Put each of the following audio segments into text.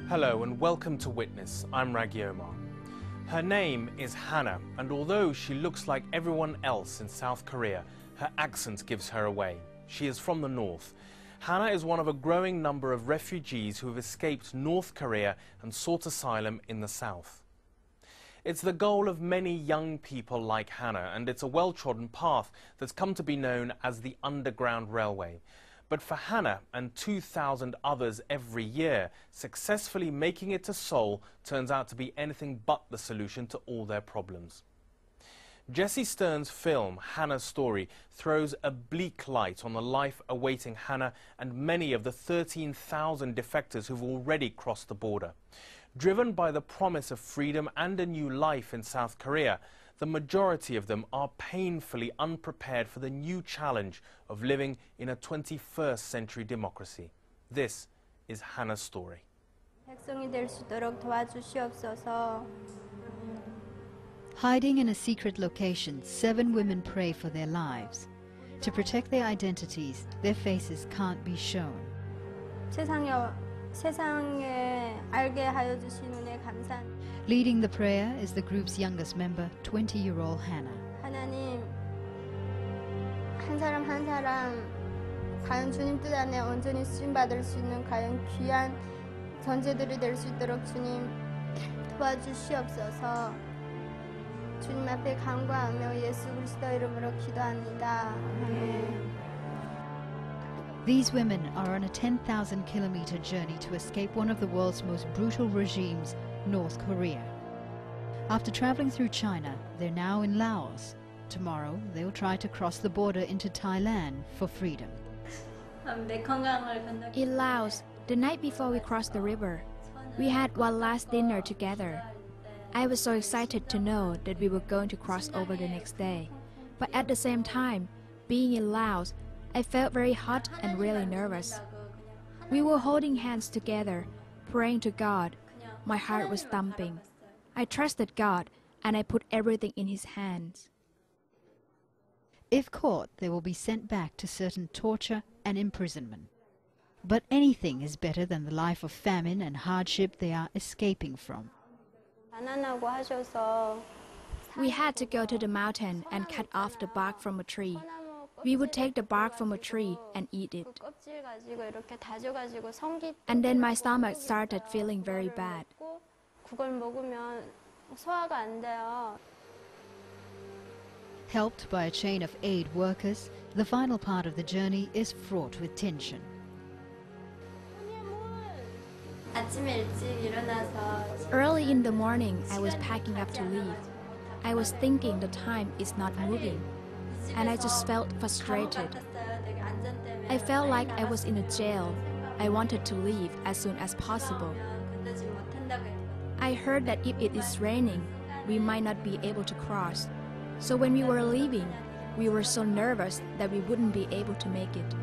Hello and welcome to Witness. I'm Raghi Omar. Her name is Hana, and although she looks like everyone else in South Korea, her accent gives her away. She is from the north. Hana is one of a growing number of refugees who have escaped North Korea and sought asylum in the south. It's the goal of many young people like Hana, and it's a well-trodden path that's come to be known as the Underground Railway. But for Hana and 2,000 others every year, successfully making it to Seoul turns out to be anything but the solution to all their problems. Jesse Stern's film, Hana's Story, throws a bleak light on the life awaiting Hana and many of the 13,000 defectors who've already crossed the border. Driven by the promise of freedom and a new life in South Korea, the majority of them are painfully unprepared for the new challenge of living in a 21st century democracy. This is Hana's story. Hiding in a secret location, 7 women pray for their lives. To protect their identities, their faces can't be shown. Leading the prayer is the group's youngest member, 20-year-old Hana. 하나님, 한 사람 한 사람 과연 주님 뜻 안에 온전히 쓰임 받을 수 있는 과연 귀한 존재들이 될 수 있도록 주님 도와주시옵소서. 주님 앞에 간구하며 예수 그리스도 이름으로 기도합니다. 아멘. These women are on a 10,000-kilometer journey to escape one of the world's most brutal regimes, North Korea. After traveling through China, they're now in Laos. Tomorrow, they'll try to cross the border into Thailand for freedom. In Laos, the night before we crossed the river, we had one last dinner together. I was so excited to know that we were going to cross over the next day. But at the same time, being in Laos, I felt very hot and really nervous. We were holding hands together, praying to God. My heart was thumping. I trusted God, and I put everything in His hands. If caught, they will be sent back to certain torture and imprisonment. But anything is better than the life of famine and hardship they are escaping from. We had to go to the mountain and cut off the bark from a tree. We would take the bark from a tree and eat it. And then my stomach started feeling very bad. Helped by a chain of aid workers, the final part of the journey is fraught with tension. Early in the morning, I was packing up to leave. I was thinking the time is not moving, and I just felt frustrated. I felt like I was in a jail. I wanted to leave as soon as possible. I heard that if it is raining, we might not be able to cross. So when we were leaving, we were so nervous that we wouldn't be able to make it.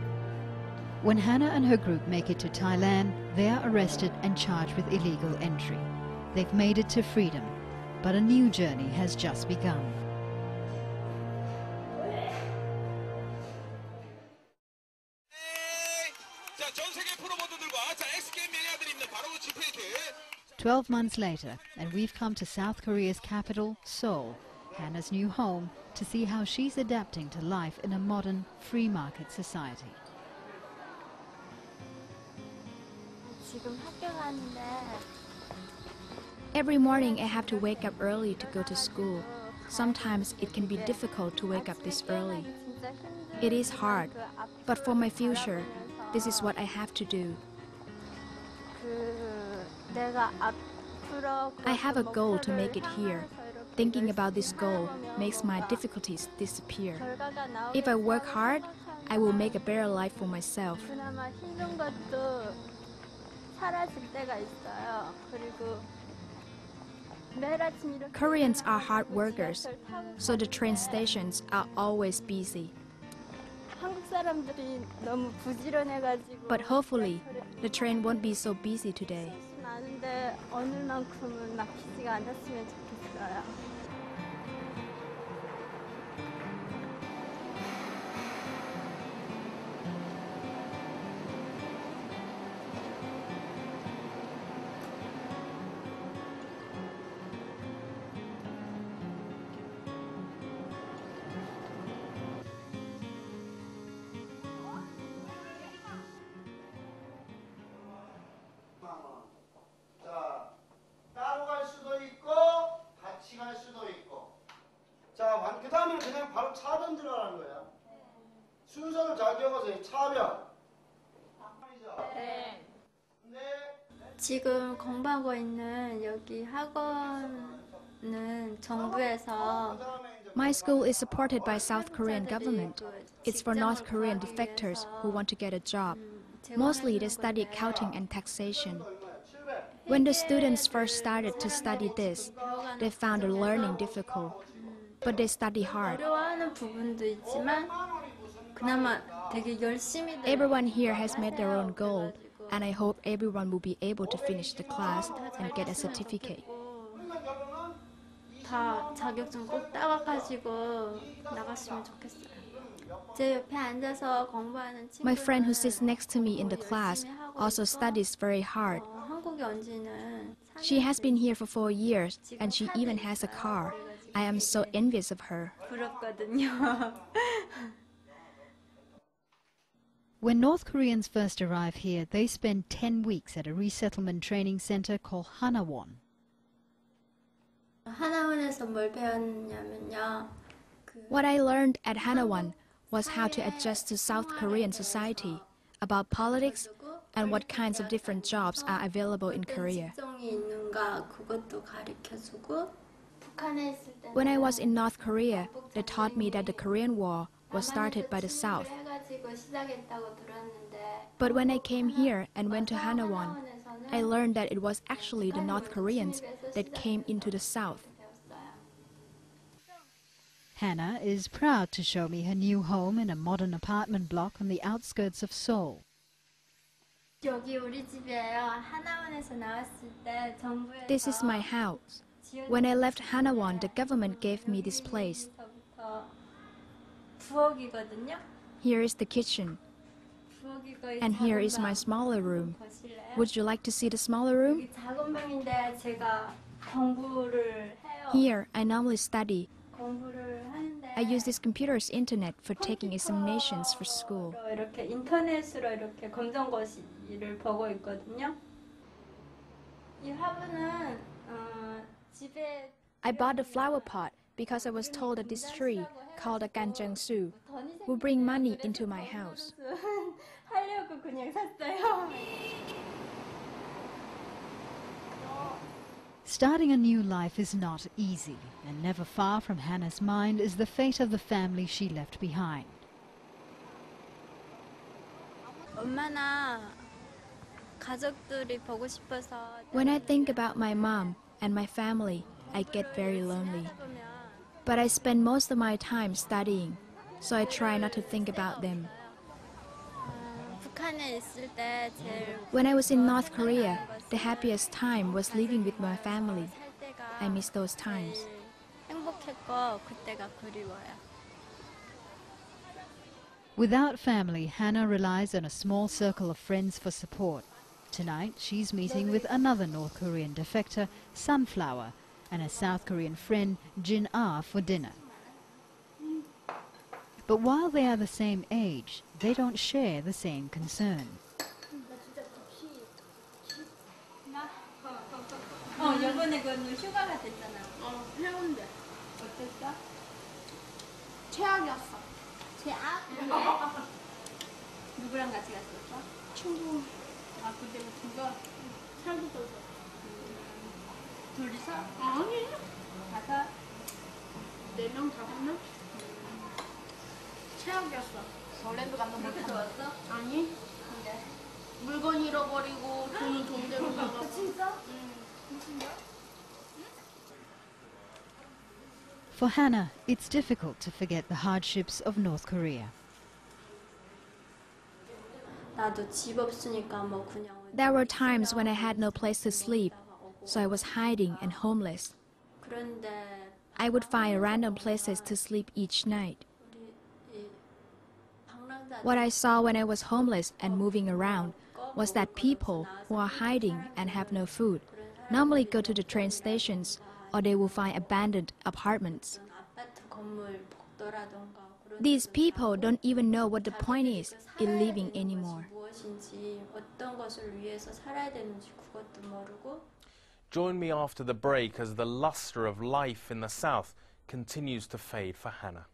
When Hana and her group make it to Thailand, they are arrested and charged with illegal entry. They've made it to freedom, but a new journey has just begun. "12 months later, and we've come to South Korea's capital, Seoul, Hana's new home, to see how she's adapting to life in a modern, free market society. Every morning I have to wake up early to go to school. Sometimes it can be difficult to wake up this early. It is hard, but for my future, this is what I have to do. I have a goal to make it here. Thinking about this goal makes my difficulties disappear. If I work hard, I will make a better life for myself. Koreans are hard workers, so the train stations are always busy. But hopefully, the train won't be so busy today. 지금 공부하고 있는 여기 학원은 정부에서 My school is supported by South Korean government. It's for North Korean defectors who want to get a job. Mostly they study accounting and taxation. When the students first started to study this, they found the learning difficult, but they study hard. 어려워하는 부분도 있지만 그나마 되게 열심히 Everyone here has made their own goal, and I hope everyone will be able to finish the class and get a certificate. 다 자격증 꼭 따가가지고 나갔으면 좋겠어요. 제 옆에 앉아서 공부하는 친구 My friend who sits next to me in the class also studies very hard. 한국에 온 지는 She has been here for 4 years, and she even has a car. I am so envious of her. 부럽거든요. When North Koreans first arrive here, they spend 10 weeks at a resettlement training center called Hana. 하나원에서 뭘 배웠냐면요. What I learned at Hanawan was how to adjust to South Korean society, about politics, and what kinds of different jobs are available in Korea. 직종이 있는가 그것도 가르쳐주고 북한에 있을 때 When I was in North Korea, they taught me that the Korean War was started by the South. 해가지고 시작했다고 들었는데 But when I came here and went to Hanawan, I learned that it was actually the North Koreans that came into the South. Hana is proud to show me her new home in a modern apartment block on the outskirts of Seoul. 여기 우리 집이에요. 하나원에서 나왔을 때 정부에서 This is my house. When I left Hanawan, the government gave me this place. 부엌이거든요. Here is the kitchen, and here is my smaller room. Would you like to see the smaller room? 여기 작은 방인데 제가 공부를 해요. Here, I normally study. 공부를 하는데 I use this computer's internet for taking examinations for school. 이렇게 인터넷으로 이렇게 검정고시를 보고 있거든요. 이 화분은 집에 I bought a flower pot because I was told that this tree, called a ganjangsu, will bring money into my house. 하려고 그냥 샀어요. Starting a new life is not easy, and never far from Hannah's mind is the fate of the family she left behind. 엄마나 가족들이 보고 싶어서 When I think about my mom and my family, I get very lonely. But I spend most of my time studying, so I try not to think about them. 북한에 있을 때 제일 When I was in North Korea, the happiest time was living with my family. I miss those times. 행복했고 그때가 그리워요. Without family, Hannah relies on a small circle of friends for support. Tonight, she's meeting with another North Korean defector, Sunflower, and a South Korean friend, Jin-ah, for dinner. But while they are the same age, they don't share the same concern. 이번에 그 휴가가 됐잖아. 해운대. 어땠어? 최악이었어. 최악? 누구랑 같이 갔었어? 친구. 그때 친구가 살도 떠서. 둘이서? 아니. 가서? 4명, 5명? 최악이었어. 설렌도 갔나 그렇게 좋았어? 아니. 근데? 물건 잃어버리고 돈은 돈대로 나가고. 진짜? For Hannah, it's difficult to forget the hardships of North Korea. 나도 집 없으니까 뭐 그냥. There were times when I had no place to sleep, so I was hiding and homeless. 그런데 I would find random places to sleep each night. What I saw when I was homeless and moving around was that people who are hiding and have no food normally go to the train stations, or they will find abandoned apartments. These people don't even know what the point is in living anymore. Join me after the break as the luster of life in the South continues to fade for Hana.